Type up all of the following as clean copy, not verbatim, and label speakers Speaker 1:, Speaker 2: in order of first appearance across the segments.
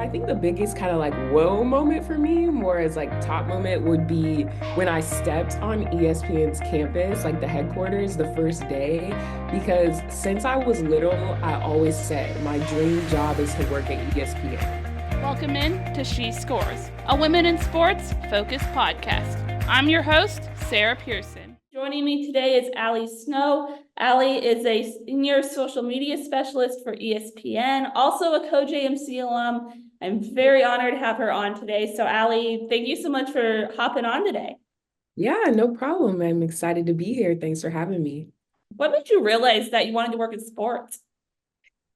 Speaker 1: think the biggest kind of like whoa moment for me, more as like top moment, would be when I stepped on ESPN's campus, like the headquarters, the first day. Because since I was little, I always said my dream job is to work at ESPN.
Speaker 2: Welcome in to She Scores, a women in sports focused podcast. I'm your host, Sarah Pearson. Joining me today is Allie Snow. Allie is a senior social media specialist for ESPN, also a co-JMC alum. I'm very honored to have her on today. So Allie, thank you so much for hopping on today.
Speaker 1: Yeah, no problem. I'm excited to be here. Thanks for having me.
Speaker 2: What made you realize that you wanted to work in sports?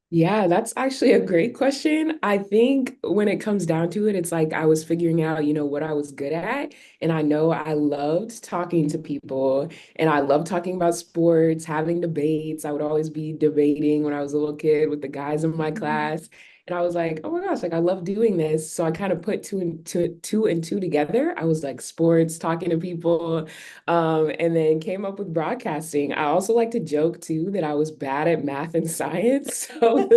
Speaker 1: Yeah, that's actually a great question. I think when it comes down to it, it's like I was figuring out, what I was good at. And I know I loved talking to people and I loved talking about sports, having debates. I would always be debating when I was a little kid with the guys in my class. And I was like, oh my gosh, like I love doing this. So I kind of put two and two together. I was like sports, talking to people, and then came up with broadcasting. I also like to joke too that I was bad at math and science. So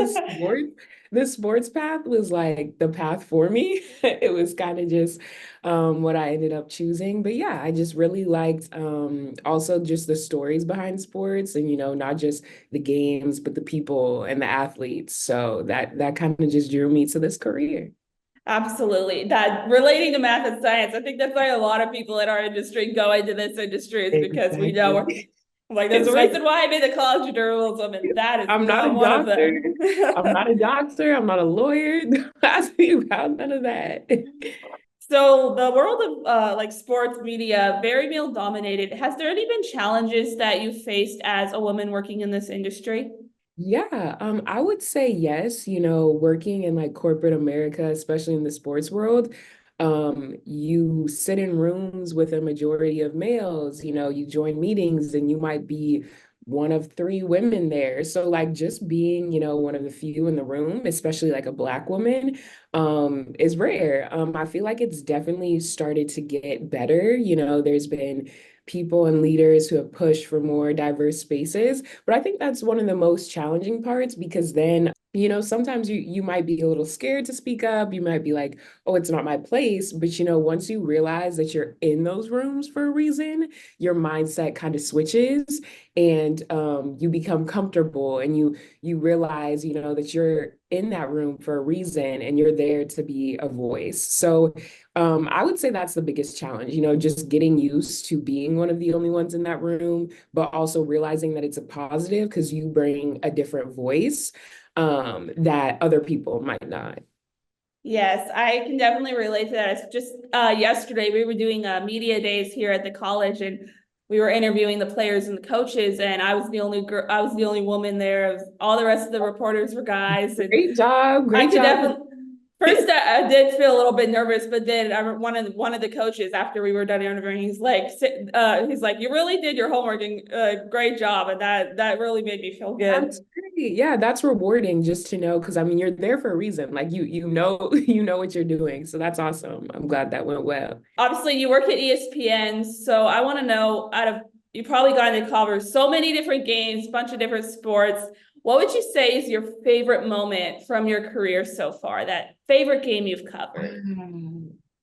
Speaker 1: the sports path was like the path for me. It was kind of just what I ended up choosing. But yeah, I just really liked also just the stories behind sports and not just the games, but the people and the athletes. So that kind of just drew me to this career.
Speaker 2: Absolutely. That relating to math and science, I think that's why a lot of people in our industry go into this industry is because we know
Speaker 1: Exactly.
Speaker 2: like there's a
Speaker 1: It's like
Speaker 2: reason why I made the college of journalism, and that is
Speaker 1: I'm not
Speaker 2: not
Speaker 1: a
Speaker 2: one of
Speaker 1: doctor.
Speaker 2: them.
Speaker 1: I'm not a doctor. I'm not a lawyer. Don't ask me about none of that.
Speaker 2: So the world of like sports media, very male dominated. Has there any been challenges that you faced as a woman working in this industry?
Speaker 1: Yeah, I would say yes, working in like corporate America, especially in the sports world, you sit in rooms with a majority of males, you join meetings and you might be one of three women there. So like just being, one of the few in the room, especially like a Black woman, is rare. I feel like it's definitely started to get better. There's been people and leaders who have pushed for more diverse spaces. But I think that's one of the most challenging parts because then, sometimes you might be a little scared to speak up. You might be like, oh, it's not my place. But once you realize that you're in those rooms for a reason, your mindset kind of switches and you become comfortable and you realize, that you're in that room for a reason and you're there to be a voice. So I would say that's the biggest challenge, just getting used to being one of the only ones in that room, but also realizing that it's a positive because you bring a different voice that other people might not.
Speaker 2: Yes, I can definitely relate to that. It's just yesterday we were doing media days here at the college, and we were interviewing the players and the coaches, and I was the only girl, I was the only woman there. All the rest of the reporters were guys, and
Speaker 1: Great job.
Speaker 2: I
Speaker 1: Great
Speaker 2: could
Speaker 1: job.
Speaker 2: definitely. First, I did feel a little bit nervous, but then one of the coaches after we were done interviewing, he's like, you really did your homework and great job, and that really made me feel good.
Speaker 1: That's great. Yeah, that's rewarding just to know because I mean you're there for a reason. Like you know you know what you're doing. So that's awesome. I'm glad that went well.
Speaker 2: Obviously, you work at ESPN, so I want to know out of you probably got to cover so many different games, bunch of different sports. What would you say is your favorite moment from your career so far? That favorite game you've covered?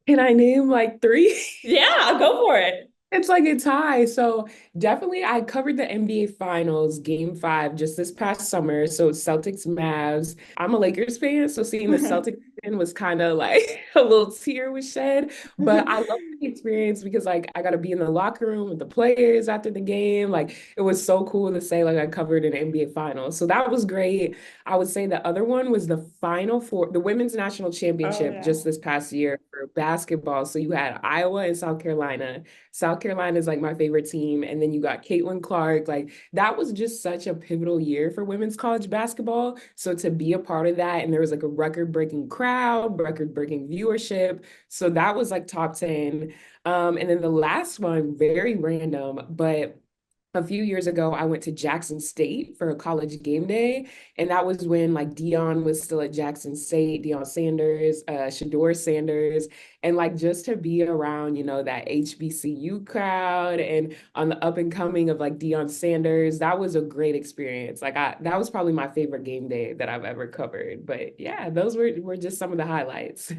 Speaker 1: Can I name like three?
Speaker 2: Yeah, go for it.
Speaker 1: It's like a tie. So definitely I covered the NBA Finals game five just this past summer. So Celtics Mavs. I'm a Lakers fan, so seeing the Celtics win was kind of like a little tear was shed. But I love the experience because like I got to be in the locker room with the players after the game. Like it was so cool to say like I covered an NBA Finals. So that was great. I would say the other one was the Final Four, the Women's National
Speaker 2: Oh
Speaker 1: Championship
Speaker 2: yeah.
Speaker 1: just this past year for basketball. So you had Iowa and South Carolina. South Carolina is like my favorite team. And then you got Caitlin Clark. Like that was just such a pivotal year for women's college basketball. So to be a part of that, and there was like a record-breaking crowd, record-breaking viewership. So that was like top 10. And then the last one, very random, but a few years ago, I went to Jackson State for a college game day. And that was when like Dion was still at Jackson State, Dion Sanders, Shador Sanders. And like just to be around, that HBCU crowd and on the up and coming of like Dion Sanders, that was a great experience. That was probably my favorite game day that I've ever covered. But yeah, those were just some of the highlights.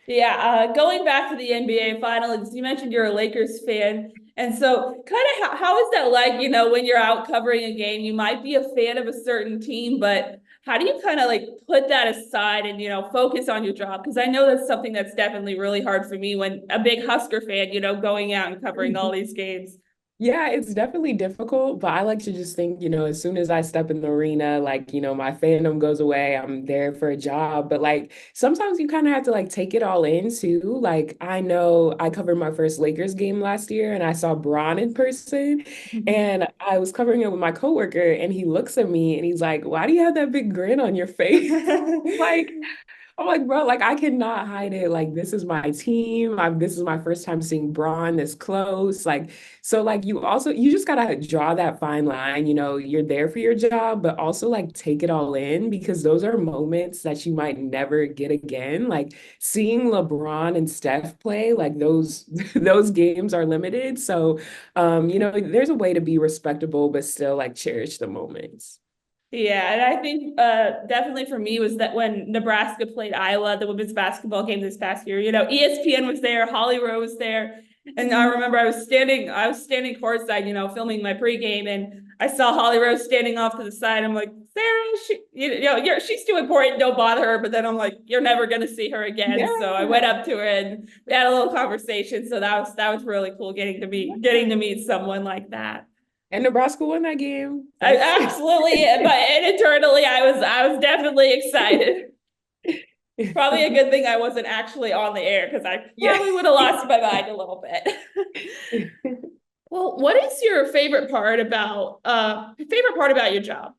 Speaker 2: Yeah, going back to the NBA Finals, you mentioned you're a Lakers fan. And so, kind of, how is that like, when you're out covering a game? You might be a fan of a certain team, but how do you kind of like put that aside and, focus on your job? Because I know that's something that's definitely really hard for me when a big Husker fan, going out and covering all these games.
Speaker 1: Yeah, it's definitely difficult, but I like to just think, as soon as I step in the arena, like, my fandom goes away, I'm there for a job. But like sometimes you kind of have to like take it all in too. Like I know I covered my first Lakers game last year and I saw Bron in person and I was covering it with my coworker and he looks at me and he's like, "Why do you have that big grin on your face?" Like I'm like, bro, like I cannot hide it. Like this is my team. This is my first time seeing Braun this close. Like, so like you just gotta draw that fine line. You're there for your job, but also like take it all in because those are moments that you might never get again. Like seeing LeBron and Steph play, like those those games are limited. So there's a way to be respectable, but still like cherish the moments.
Speaker 2: Yeah, and I think definitely for me was that when Nebraska played Iowa, the women's basketball game this past year, ESPN was there, Holly Rowe was there. And I remember I was standing courtside, filming my pregame, and I saw Holly Rowe standing off to the side. I'm like, Sarah, she's too important, don't bother her. But then I'm like, you're never gonna see her again. So I went
Speaker 1: Yeah.
Speaker 2: up to her and we had a little conversation. So that was really cool getting to meet someone like that.
Speaker 1: And Nebraska won that game.
Speaker 2: I,
Speaker 1: That's
Speaker 2: absolutely, but and internally, I was definitely excited. Probably a good thing I wasn't actually on the air because I
Speaker 1: yeah.
Speaker 2: probably would have lost my mind a little bit. Well, what is your favorite part about your job?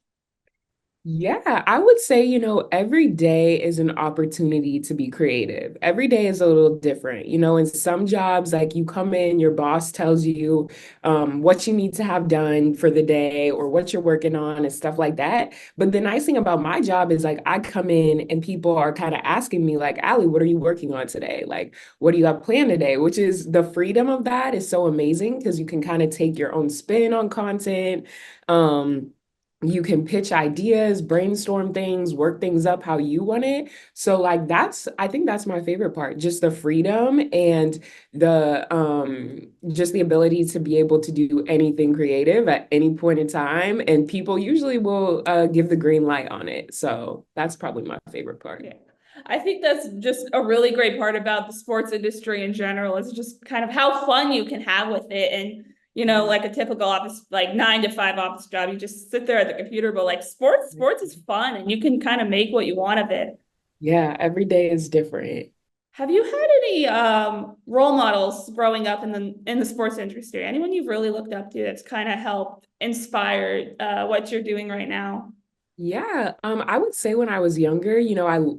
Speaker 1: Yeah, I would say, every day is an opportunity to be creative. Every day is a little different. In some jobs, like you come in, your boss tells you what you need to have done for the day or what you're working on and stuff like that. But the nice thing about my job is like I come in and people are kind of asking me, like, Allie, what are you working on today? Like, what do you have planned today? Which is the freedom of that is so amazing because you can kind of take your own spin on content. Um, you can pitch ideas, brainstorm things, work things up how you want it. So like I think that's my favorite part, just the freedom and the just the ability to be able to do anything creative at any point in time. And people usually will give the green light on it. So that's probably my favorite part.
Speaker 2: Yeah. I think that's just a really great part about the sports industry in general is just kind of how fun you can have with it. And, like a typical office, like 9 to 5 office job, you just sit there at the computer, but like sports is fun and you can kind of make what you want of it.
Speaker 1: Yeah, every day is different.
Speaker 2: Have you had any role models growing up in the sports industry? Anyone you've really looked up to that's kind of helped inspire what you're doing right now?
Speaker 1: Yeah, I would say when I was younger,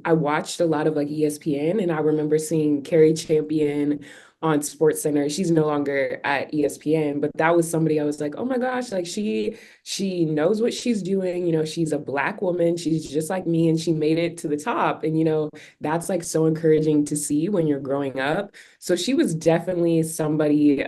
Speaker 1: I watched a lot of like ESPN and I remember seeing Carrie Champion on Sports Center. She's no longer at ESPN, but that was somebody I was like, "Oh my gosh, like she knows what she's doing, she's a black woman, she's just like me and she made it to the top." And that's like so encouraging to see when you're growing up. So she was definitely somebody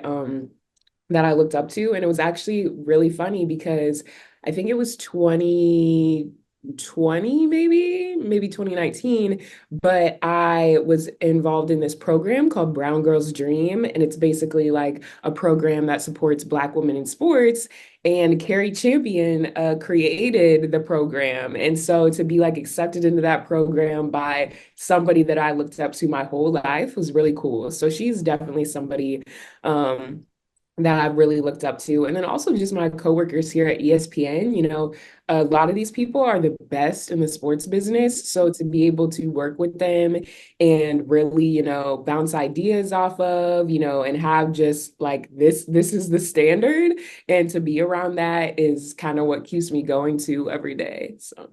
Speaker 1: that I looked up to. And it was actually really funny because I think it was 2020, maybe 2019, but I was involved in this program called Brown Girls Dream. And it's basically like a program that supports Black women in sports. And Carrie Champion created the program. And so to be like accepted into that program by somebody that I looked up to my whole life was really cool. So she's definitely somebody that I've really looked up to. And then also just my coworkers here at ESPN, a lot of these people are the best in the sports business. So to be able to work with them and really, bounce ideas off of, and have just like this is the standard. And to be around that is kind of what keeps me going to every day. So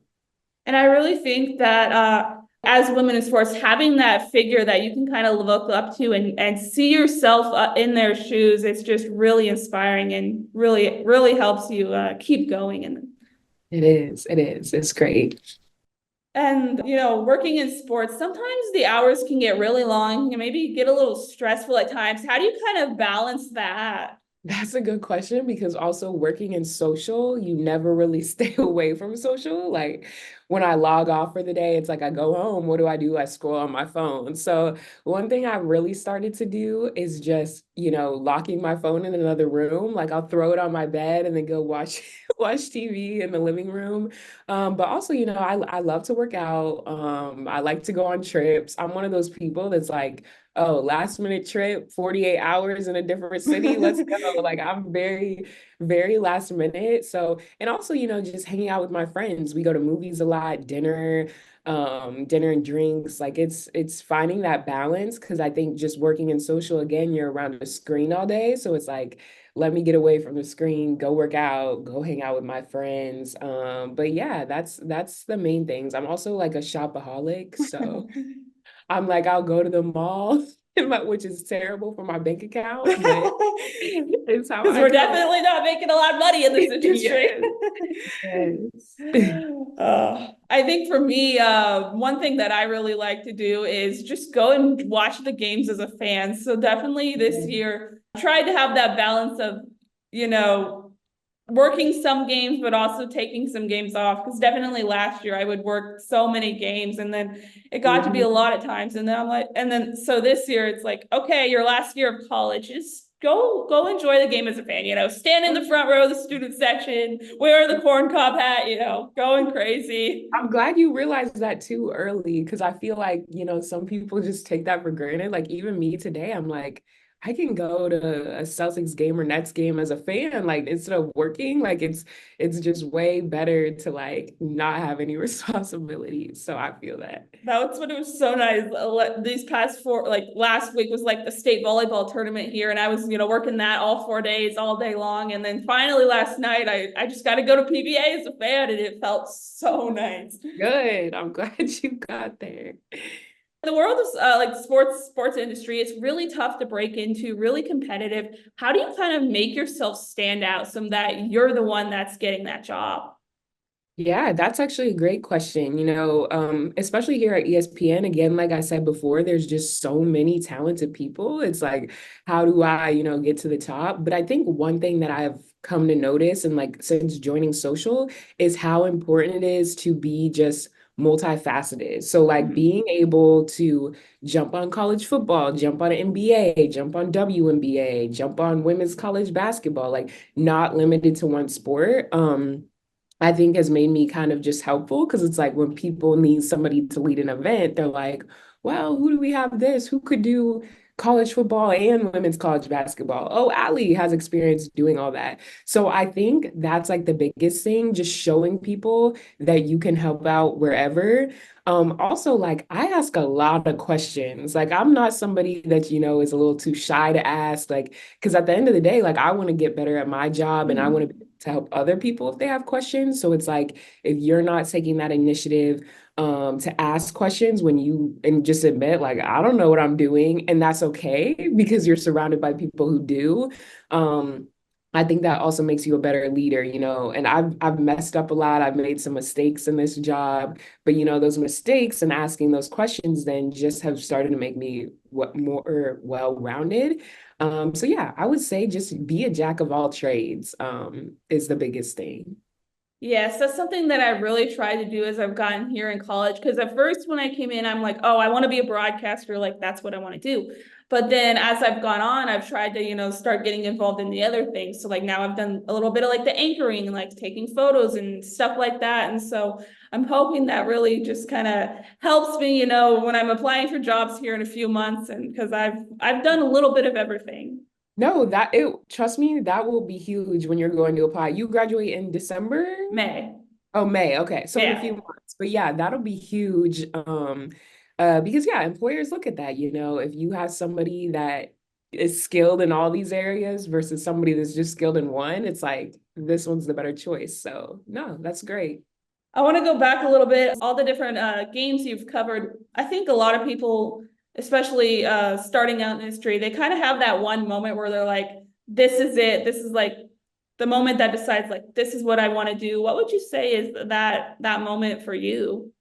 Speaker 2: And I really think that as women in sports, having that figure that you can kind of look up to and see yourself in their shoes, it's just really inspiring and really, really helps you keep going.
Speaker 1: It's great.
Speaker 2: And, working in sports, sometimes the hours can get really long, maybe get a little stressful at times. How do you kind of balance that?
Speaker 1: That's a good question because also working in social, you never really stay away from social. Like when I log off for the day, it's like I go home. What do? I scroll on my phone. So one thing I really started to do is just, locking my phone in another room. Like I'll throw it on my bed and then go watch watch TV in the living room. But also, I love to work out. I like to go on trips. I'm one of those people that's like, oh, last minute trip, 48 hours in a different city. Let's go. Like I'm very, very last minute. So, and also, just hanging out with my friends. We go to movies a lot, dinner and drinks. Like it's finding that balance because I think just working in social again, you're around the screen all day. So it's like, let me get away from the screen, go work out, go hang out with my friends. But yeah, that's the main things. I'm also like a shopaholic, so I'm like, I'll go to the mall, which is terrible for my bank account, but it's how
Speaker 2: Because
Speaker 1: I
Speaker 2: we're
Speaker 1: go.
Speaker 2: definitely not making a lot of money in this industry.
Speaker 1: Yes, yes.
Speaker 2: I think for me, one thing that I really like to do is just go and watch the games as a fan. So definitely this year, I tried to have that balance of, you know, working some games, but also taking some games off. Because definitely last year I would work so many games, and then it got to be a
Speaker 1: Mhm.
Speaker 2: lot of times. And then I'm like, and then so this year it's like, okay, your last year of college, just go enjoy the game as a fan. Stand in the front row of the student section, wear the corn cob hat. Going crazy.
Speaker 1: I'm glad you realized that too early because I feel like, some people just take that for granted. Like even me today, I'm like, I can go to a Celtics game or Nets game as a fan, like instead of working. Like it's just way better to like not have any responsibilities. So I feel that.
Speaker 2: That's what it was so nice. These past like last week was like the state volleyball tournament here, and I was, working that all 4 days, all day long. And then finally last night, I just got to go to PBA as a fan, and it felt so nice.
Speaker 1: Good. I'm glad you got there.
Speaker 2: The world of like sports industry, it's really tough to break into, really competitive. How do you kind of make yourself stand out so that you're the one that's getting that job?
Speaker 1: Yeah, that's actually a great question. Especially here at ESPN, again, like I said before, there's just so many talented people. It's like, how do I, get to the top? But I think one thing that I've come to notice and like since joining social is how important it is to be just multifaceted. So like
Speaker 2: Mhm.
Speaker 1: being able to jump on college football, jump on NBA, jump on WNBA, jump on women's college basketball, like not limited to one sport. I think has made me kind of just helpful because it's like when people need somebody to lead an event, they're like, well, who do we have this? Who could do college football and women's college basketball? Oh, Allie has experience doing all that. So I think that's like the biggest thing, just showing people that you can help out wherever. Also, like I ask a lot of questions. Like I'm not somebody that, is a little too shy to ask, like, because at the end of the day, like I want to get better at my job and I want
Speaker 2: Mhm.
Speaker 1: to help other people if they have questions. So it's like if you're not taking that initiative to ask questions when you and just admit like I don't know what I'm doing, and that's okay because you're surrounded by people who do. Um, I think that also makes you a better leader, And I've messed up a lot. I've made some mistakes in this job, but those mistakes and asking those questions then just have started to make me what more well-rounded. So yeah, I would say just be a jack of all trades, is the biggest thing.
Speaker 2: Yes, that's something that I really tried to do as I've gotten here in college. Because at first, when I came in, I'm like, oh, I want to be a broadcaster. Like, that's what I want to do. But then as I've gone on, I've tried to, start getting involved in the other things. So, like, now I've done a little bit of like the anchoring and like taking photos and stuff like that. And so I'm hoping that really just kind of helps me, when I'm applying for jobs here in a few months. And because I've done a little bit of everything.
Speaker 1: No, trust me, that will be huge when you're going to apply. You graduate in December?
Speaker 2: May.
Speaker 1: Oh, May. Okay. So in a few
Speaker 2: Yeah.
Speaker 1: months. But yeah, that'll be huge. Because yeah, employers look at that, if you have somebody that is skilled in all these areas versus somebody that's just skilled in one, it's like this one's the better choice. So no, that's great.
Speaker 2: I want to go back a little bit. All the different games you've covered. I think a lot of people, especially starting out in history, they kind of have that one moment where they're like, "This is it. This is like the moment that decides like this is what I want to do." What would you say is that moment for you?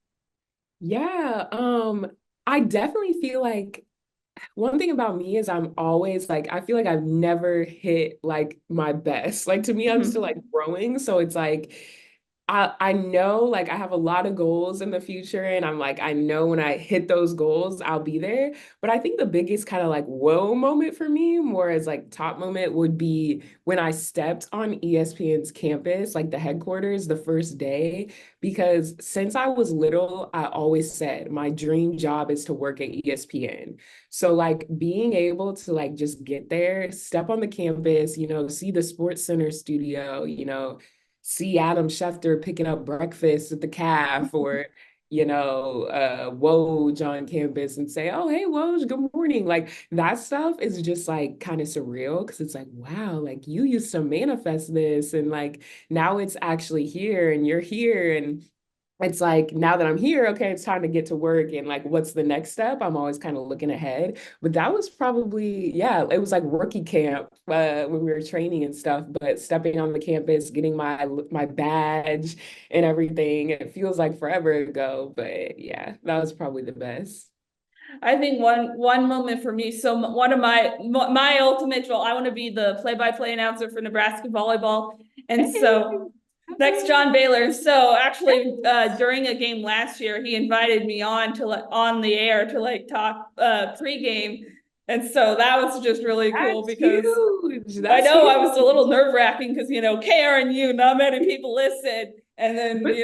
Speaker 1: Yeah, I definitely feel like one thing about me is I'm always like, I feel like I've never hit like my best. Like to me, I'm still like growing. So it's like I know like I have a lot of goals in the future, and I'm like, I know when I hit those goals, I'll be there. But I think the biggest kind of like whoa moment for me, more as like top moment, would be when I stepped on ESPN's campus, like the headquarters, the first day. Because since I was little, I always said my dream job is to work at ESPN. So like being able to like just get there, step on the campus, see the Sports Center studio, see Adam Schefter picking up breakfast at the calf, or Woj on campus and say, "Oh, hey, Woj, good morning." Like that stuff is just like kind of surreal because it's like, wow, like you used to manifest this, and like now it's actually here and you're here. And it's like now that I'm here, okay, it's time to get to work, and like what's the next step? I'm always kind of looking ahead. But that was probably, yeah, it was like rookie camp when we were training and stuff, but stepping on the campus, getting my badge and everything. It feels like forever ago, but yeah, that was probably the best.
Speaker 2: I think one moment for me. So one of my ultimate goal, I want to be the play-by-play announcer for Nebraska volleyball, and
Speaker 1: Hey,
Speaker 2: so
Speaker 1: that's
Speaker 2: next John
Speaker 1: right.
Speaker 2: Baylor. So actually, during a game last year, he invited me on to like on the air to like talk pregame, and so that was just really cool
Speaker 1: That's
Speaker 2: because
Speaker 1: huge.
Speaker 2: I
Speaker 1: That's
Speaker 2: know I
Speaker 1: huge.
Speaker 2: was a little nerve-wracking because KRNU, not many people listen, and then
Speaker 1: But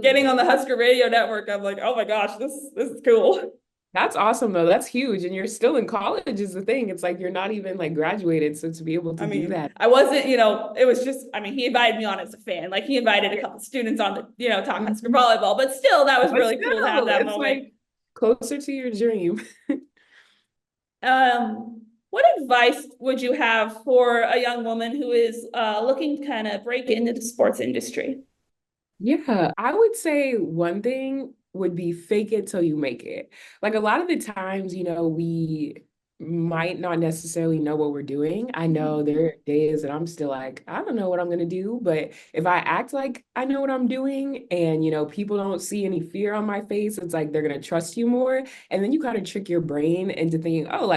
Speaker 2: getting on
Speaker 1: still,
Speaker 2: the Husker Radio Network, I'm like, oh my gosh, this is cool.
Speaker 1: that's awesome though. That's huge. And you're still in college is the thing. It's like you're not even like graduated. So to be able
Speaker 2: I
Speaker 1: to do
Speaker 2: mean,
Speaker 1: that.
Speaker 2: I wasn't, it was just, I mean, he invited me on as a fan. Like he invited a
Speaker 1: Yeah.
Speaker 2: couple students on to, talk Husker
Speaker 1: Mhm.
Speaker 2: volleyball, but still, that was
Speaker 1: But
Speaker 2: really cool to have
Speaker 1: still,
Speaker 2: that
Speaker 1: it's
Speaker 2: moment.
Speaker 1: like closer to your dream.
Speaker 2: What advice would you have for a young woman who is looking to kind of break into the sports industry?
Speaker 1: Yeah, I would say one thing would be fake it till you make it. Like a lot of the times, we might not necessarily know what we're doing. I know
Speaker 2: Mhm.
Speaker 1: there are days that I'm still like, I don't know what I'm gonna do, but if I act like I know what I'm doing and people don't see any fear on my face, it's like they're gonna trust you more. And then you kind of trick your brain into thinking, oh,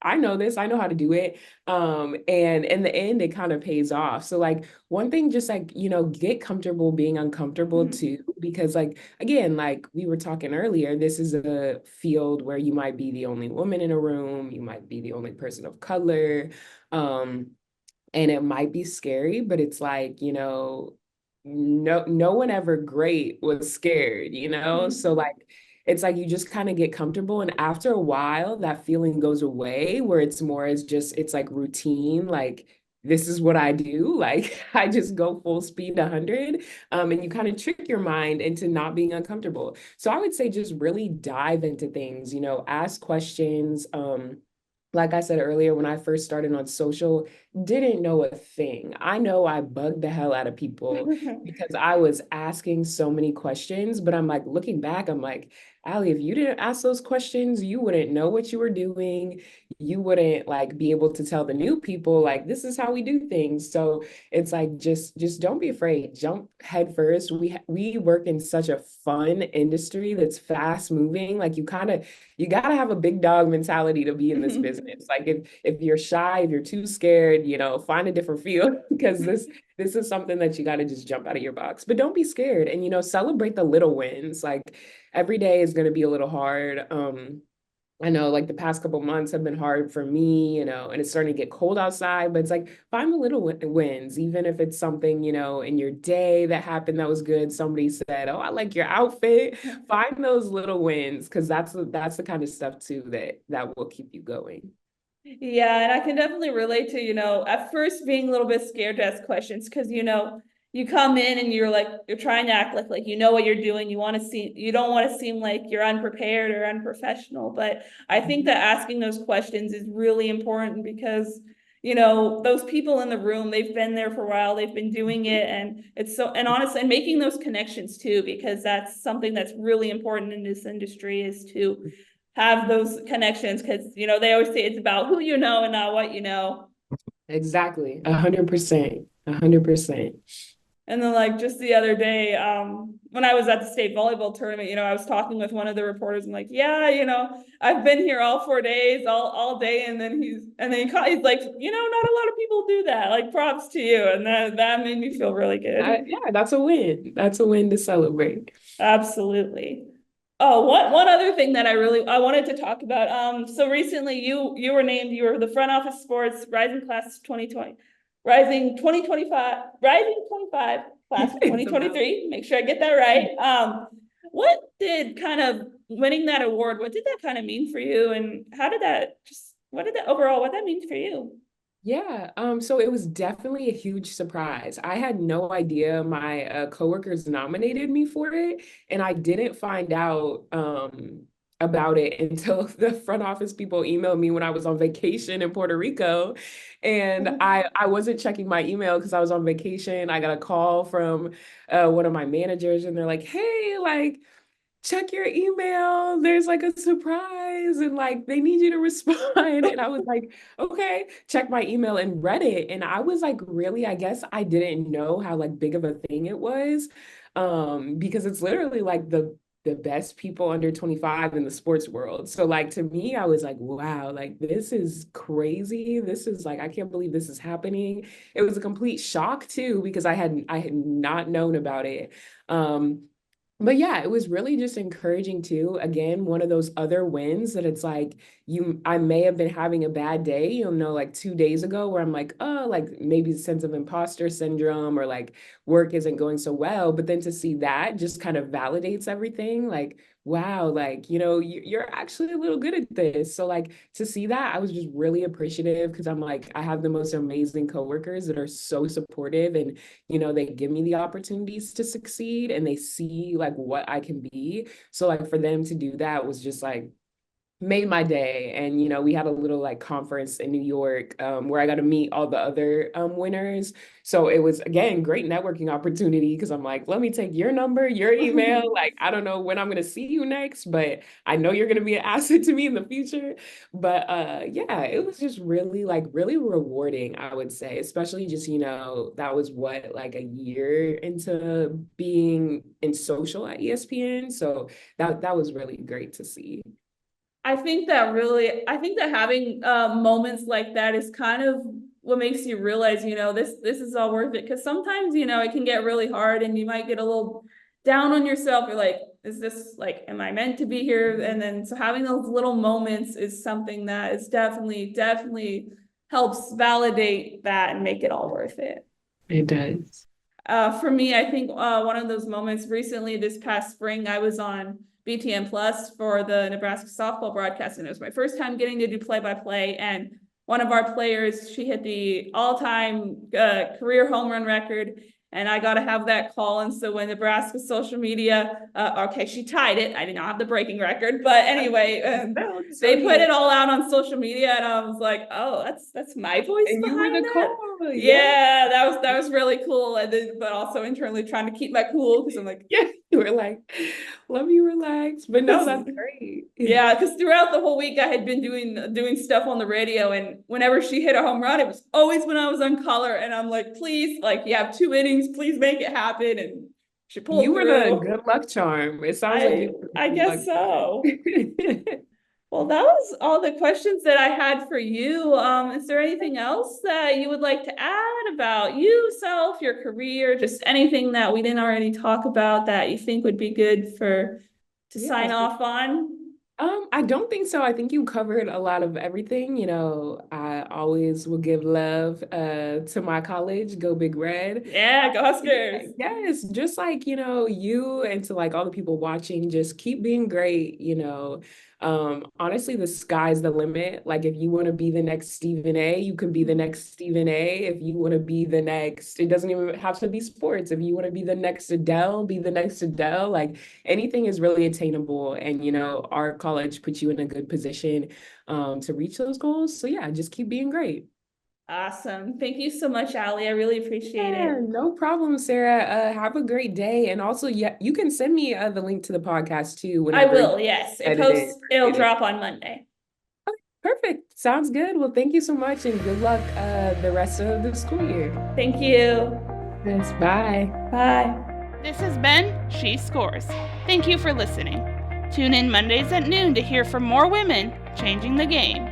Speaker 1: I know this, I know how to do it. And in the end, it kind of pays off. So like one thing, just like, get comfortable being uncomfortable
Speaker 2: Mhm.
Speaker 1: too, because like, again, like we were talking earlier, this is a field where you might be the only woman in a room, you might be the only person of color. Um, and it might be scary, but it's like, no one ever great was scared, so
Speaker 2: Mhm.
Speaker 1: like it's like you just kind of get comfortable, and after a while that feeling goes away, where it's more as just it's like routine, like this is what I do, like I just go full speed 100. And you kind of trick your mind into not being uncomfortable. So I would say just really dive into things, ask questions. Like I said earlier, when I first started on social, didn't know a thing. I know I bugged the hell out of people because I was asking so many questions, but I'm like looking back, I'm like, Allie, if you didn't ask those questions, you wouldn't know what you were doing. You wouldn't like be able to tell the new people like this is how we do things. So it's like just don't be afraid. Jump head first. We work in such a fun industry that's fast moving. Like you gotta have a big dog mentality to be in this business. Like if you're shy, if you're too scared, find a different field because this is something that you gotta just jump out of your box. But don't be scared, and celebrate the little wins. Like every day is gonna be a little hard. I know like the past couple months have been hard for me, and it's starting to get cold outside, but it's like find the little wins, even if it's something, in your day that happened that was good. Somebody said, "Oh, I like your outfit." Find those little wins because that's the kind of stuff too that will keep you going.
Speaker 2: Yeah, and I can definitely relate to, at first being a little bit scared to ask questions because, you come in and you're trying to act like you know what you're doing. You don't want to seem like you're unprepared or unprofessional. But I think that asking those questions is really important because, those people in the room, they've been there for a while, they've been doing it. And it's so, and honestly, and making those connections too, because that's something that's really important in this industry is to have those connections. Cause, they always say it's about who you know and not what you know.
Speaker 1: Exactly. 100%. 100%.
Speaker 2: And then like just the other day, when I was at the state volleyball tournament, I was talking with one of the reporters and like, yeah, I've been here all 4 days, all day. And then he's he's like, not a lot of people do that. Like props to you. And that made me feel really good.
Speaker 1: Yeah, that's a win. That's a win to celebrate.
Speaker 2: Absolutely. Oh, one other thing that I wanted to talk about. So recently you were the front office sports rising class 2020, rising 25 class of
Speaker 1: It's about
Speaker 2: 2023. Make sure I get that right. What did kind of winning that award, what did that kind of mean for you? And what that mean for you?
Speaker 1: Yeah, so it was definitely a huge surprise. I had no idea my coworkers nominated me for it, and I didn't find out about it until the front office people emailed me when I was on vacation in Puerto Rico, and I wasn't checking my email because I was on vacation. I got a call from one of my managers, and they're like, "Hey, like." Check your email. There's like a surprise and like they need you to respond. And I was like, okay, check my email and read it. And I was like, really, I guess I didn't know how like big of a thing it was. Because it's literally like the best people under 25 in the sports world. So like to me, I was like, wow, like this is crazy. This is like, I can't believe this is happening. It was a complete shock too, because I had not known about it. But yeah, it was really just encouraging too. Again, one of those other wins that it's like I may have been having a bad day, like 2 days ago where I'm like, oh, like maybe a sense of imposter syndrome or like work isn't going so well. But then to see that just kind of validates everything. Like, wow, like, you're actually a little good at this. So like to see that, I was just really appreciative because I'm like, I have the most amazing coworkers that are so supportive and they give me the opportunities to succeed and they see like what I can be. So like for them to do that was just like made my day. And we had a little like conference in New York where I got to meet all the other winners. So it was again great networking opportunity because I'm like, let me take your number, your email. Like I don't know when I'm gonna see you next, but I know you're gonna be an asset to me in the future. But yeah, it was just really like really rewarding, I would say, especially just that was what like a year into being in social at ESPN. So that was really great to see.
Speaker 2: I think that having moments like that is kind of what makes you realize, this is all worth it. Because sometimes, it can get really hard and you might get a little down on yourself. You're like, is this like, am I meant to be here? And then so having those little moments is something that is definitely helps validate that and make it all worth it.
Speaker 1: It does.
Speaker 2: For me, I think one of those moments recently this past spring, I was on BTN Plus for the Nebraska softball broadcast, and it was my first time getting to do play-by-play. And one of our players, she hit the all-time career home run record, and I got to have that call. And so when Nebraska social media, okay, she tied it. I did not have the breaking record, but anyway, they put it all out on social media, and I was like, oh, that's my voice
Speaker 1: And you were
Speaker 2: behind
Speaker 1: the
Speaker 2: that.
Speaker 1: call.
Speaker 2: Yeah, that was really cool. And then, but also internally trying to keep my cool because I'm like,
Speaker 1: Yeah, you were like, let me relax. But no, that's great.
Speaker 2: yeah, because throughout the whole week I had been doing stuff on the radio, and whenever she hit a home run, it was always when I was on color, and I'm like, please, like you have 2 innings, please make it happen, and she
Speaker 1: You
Speaker 2: pulled
Speaker 1: were the
Speaker 2: through.
Speaker 1: good luck charm. It sounds like
Speaker 2: I
Speaker 1: you were
Speaker 2: I
Speaker 1: the good
Speaker 2: guess
Speaker 1: luck
Speaker 2: so.
Speaker 1: charm.
Speaker 2: Well, that was all the questions that I had for you. Is there anything else that you would like to add about you, self, your career, just anything that we didn't already talk about that you think would be good to
Speaker 1: Yeah,
Speaker 2: sign off on?
Speaker 1: I don't think so. I think you covered a lot of everything. I always will give love to my college, Go Big Red.
Speaker 2: Yeah, go Huskers.
Speaker 1: Yes, just like, you and to like all the people watching, just keep being great. Honestly, the sky's the limit. Like if you want to be the next Stephen A, you can be the next Stephen A. If you want to be the next, it doesn't even have to be sports. If you want to be the next Adele, be the next Adele. Like anything is really attainable. And, our college puts you in a good position to reach those goals. So yeah, just keep being great.
Speaker 2: Awesome. Thank you so much, Allie. I really appreciate
Speaker 1: Yeah,
Speaker 2: it.
Speaker 1: no problem, Sarah. Have a great day. And also, yeah, you can send me the link to the podcast too
Speaker 2: I
Speaker 1: whenever you
Speaker 2: will, yes.
Speaker 1: edit it.
Speaker 2: It'll
Speaker 1: Create it.
Speaker 2: drop on Monday.
Speaker 1: Perfect. Sounds good. Well, thank you so much and good luck the rest of the school year.
Speaker 2: Thank you.
Speaker 1: Yes, bye.
Speaker 2: Bye. This has been She Scores. Thank you for listening. Tune in Mondays at noon to hear from more women changing the game.